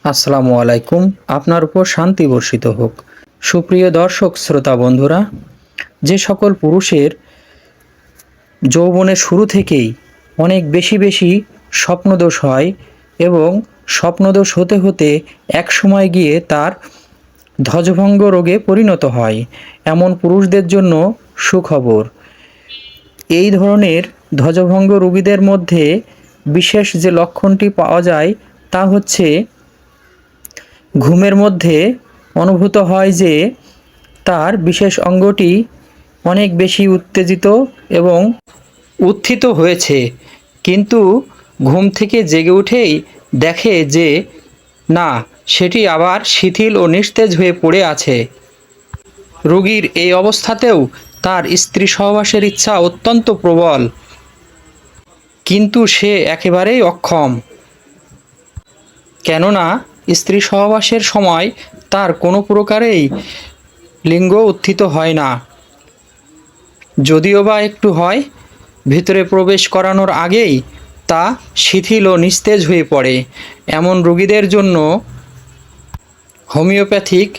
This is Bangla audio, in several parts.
আসসালামু আলাইকুম। আপনার উপর শান্তি বর্ষিত হোক। সুপ্রিয় দর্শক শ্রোতা বন্ধুরা, যে সকল পুরুষের যৌবনের শুরু থেকেই অনেক বেশি বেশি স্বপ্নদোষ হয় এবং স্বপ্নদোষ হতে হতে এক সময় গিয়ে তার ধ্বজভঙ্গ রোগে পরিণত হয়, এমন পুরুষদের জন্য সুখবর। এই ধরনের ধ্বজভঙ্গ রোগীদের মধ্যে বিশেষ যে লক্ষণটি পাওয়া যায় তা হচ্ছে ঘুমের মধ্যে অনুভূত হয় যে তার বিশেষ অঙ্গটি অনেক বেশি উত্তেজিত এবং উত্থিত হয়েছে, কিন্তু ঘুম থেকে জেগে উঠেই দেখে যে না, সেটি আবার শিথিল ও নিস্তেজ হয়ে পড়ে আছে। রোগীর এই অবস্থাতেও তার স্ত্রী সহবাসের ইচ্ছা অত্যন্ত প্রবল, কিন্তু সে একেবারেই অক্ষম, কেননা স্ত্রী সহবাসের সময় তার কোনো প্রকারেই লিঙ্গ উত্থিত হয় না, যদিও বা একটু হয়, ভিতরে প্রবেশ করানোর আগেই তা শিথিল ও নিস্তেজ হয়ে পড়ে। এমন রোগীদের জন্য homeopathic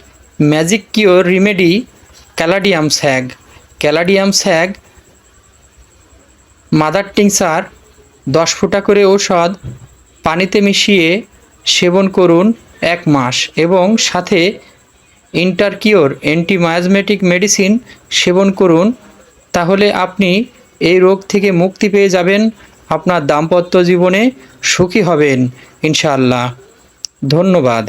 magic cure remedy caladium seg mother tincture 10 ফোঁটা করে ঔষধ পানিতে মিশিয়ে সেবন করুন 1 মাস, এবং সাথে ইন্টারকিওর অ্যান্টিমায়াজমেটিক মেডিসিন সেবন করুন। তাহলে আপনি এই রোগ থেকে মুক্তি পেয়ে যাবেন, আপনার দাম্পত্য জীবনে সুখী হবেন ইনশাআল্লাহ। ধন্যবাদ।